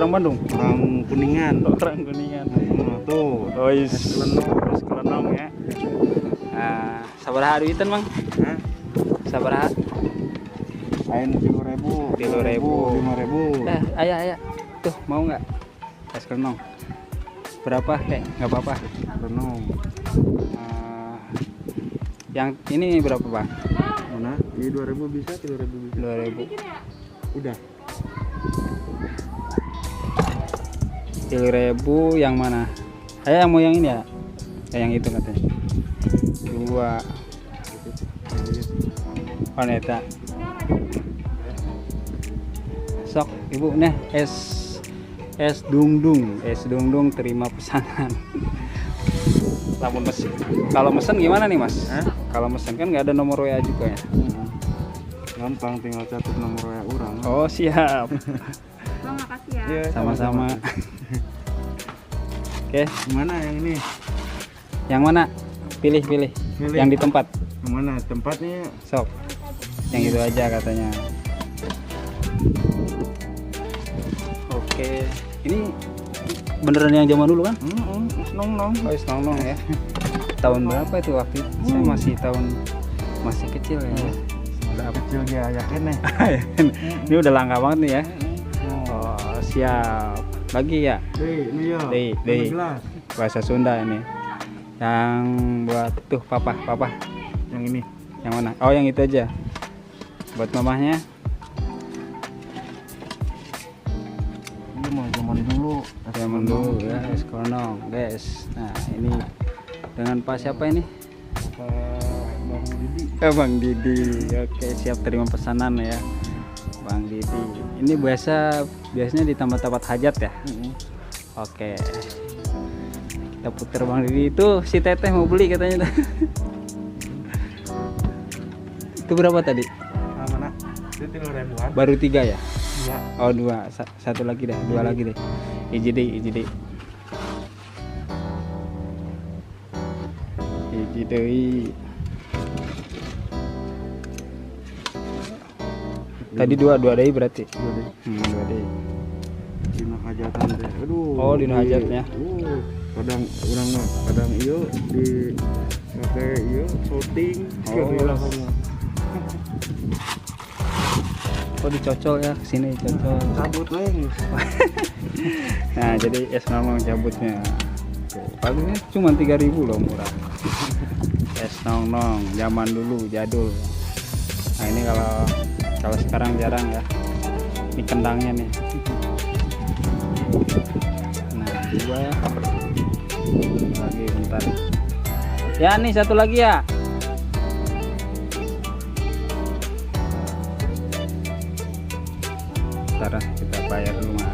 orang Bandung? Orang Kuningan. Orang Kuningan. Tuh. Oh is Kelenong ya. Nah, sabaraha duitan Mang? Hah? Sabaraha? Ain 3.000, 5.000. Ayah. Tuh, mau nggak? Es Kelenong. Berapa, Kek? Nggak apa-apa. Renong. Yang ini berapa, Bang? Mana? Ini 2.000 bisa, 3.000 bisa. 2.000. Udah. 3.000 yang mana? Saya mau yang ini ya. Yang itu katanya. 2. Wanita. Sok, Ibu nih es dungdung terima pesanan. Lamun mesen. Kalau mesen gimana nih, Mas? Kalau mesen kan nggak ada nomor WA juga ya. Gampang, tinggal catat nomor WA orang. Oh, siap. Bang, makasih ya. Iya, Sama-sama. Oke, Gimana yang ini? yang mana? Pilih. Pilih. Yang di tempat. Yang mana? Tempatnya Sok. Yang itu aja katanya. Oke. Ini beneran yang zaman dulu kan? nong. Oh, nong ya. Tahun berapa itu waktu itu? Saya masih kecil ya. Udah kecil ya, yakin nih. Ini udah langka banget nih ya. Oh, siap. Bagi ya. Ini ya. Dei. Bahasa Sunda ini. Yang buat tuh papa. Yang ini. Yang mana? Oh, yang itu aja. Buat mamahnya. Ini mau zaman dulu. Zaman dulu ya, es Kelenong, guys. Nah, ini dengan Pak siapa ini? Bang Didi. Bang Didi. Oke, siap terima pesanan ya. Bang Didi. Ini biasanya di tempat-tempat hajat ya. Oke. Kita putar Bang Didi itu si Teteh mau beli katanya. Itu berapa tadi? Mana? Itu 3.000-an. Baru 3 ya? Iya. Oh 2, satu lagi deh, 2 lagi deh. Hiji deui. Tadi 2 deui berarti. 2 deui. Dina hajatan teh. Aduh. Oh, dina hajatnya. Kadang urang mah kadang ieu di pakai ieu shooting. Oh dicocol ya, kesini cocol. Cabut we. Nah, jadi es nong cabutnya. Palingnya cuma 3.000 loh, murah. Es nong zaman dulu jadul. Nah, ini kalau sekarang jarang ya. Ini kendangnya nih. Nah, 2 lagi bentar. Ya nih satu lagi ya. Bentar kita bayar dulu Mas.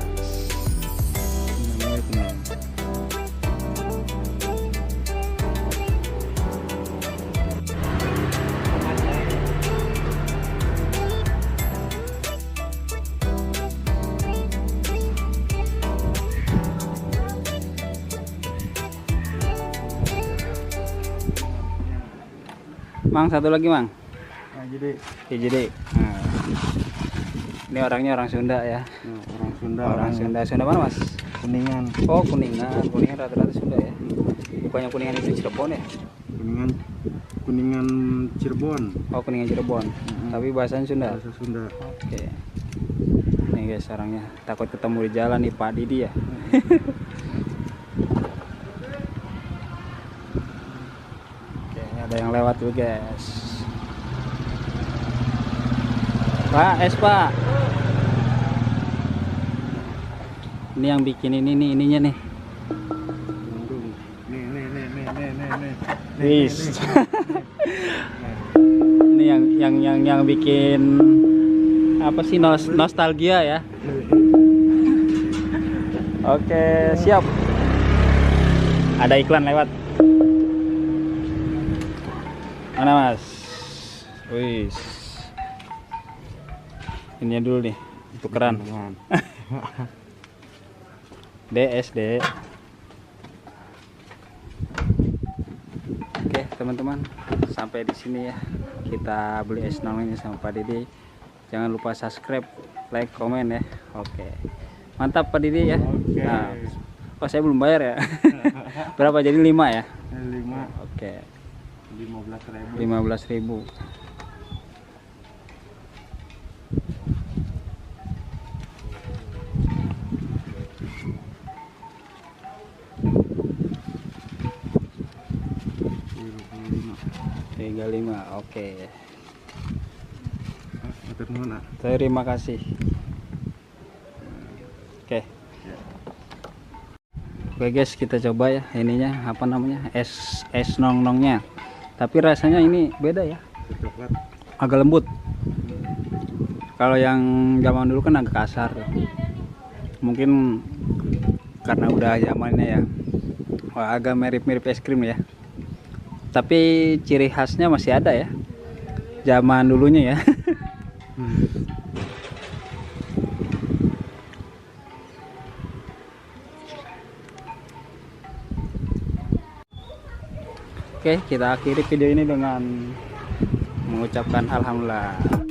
Mang satu lagi Mang. Nah, jadi Nah, ini orangnya orang Sunda ya. orang Sunda. Sunda mana Mas? Kuningan. Oh Kuningan rata-rata Sunda ya. Bukannya Kuningan itu Cirebon ya? Kuningan Cirebon. Oh Kuningan Cirebon. Tapi bahasanya Sunda. Bahasa Sunda. Oke. Nih guys orangnya, takut ketemu di jalan nih Pak Didi ya. Oke, ini ada yang lewat tuh guys. Pak, es Pak. Ini yang bikin ininya nih. Nih. Wis. Ini yang bikin apa sih nostalgia ya. Oke, siap. Ada iklan lewat. Mana Mas? Wis. Ini dulu nih, tukeran. DSD. Oke teman-teman, sampai di sini ya kita beli es nong ini sama Pak Didi. Jangan lupa subscribe, like, komen ya. Oke, Mantap Pak Didi ya. Oke. Nah, oh saya belum bayar ya. Berapa jadi 5 ya? 5 Oke. 15.000. 15.000. Tiga lima, oke. Matur nuwun, Nak. Terima kasih. Oke. Oke guys, kita coba ya ininya apa namanya es nong-nongnya. Tapi rasanya ini beda ya, Coklat. agak lembut. Kalau yang zaman dulu kan agak kasar. Mungkin karena udah zamannya ya. Wah, agak mirip-mirip es krim ya. Tapi ciri khasnya masih ada ya. Zaman dulunya ya. Oke, kita akhiri video ini dengan mengucapkan alhamdulillah.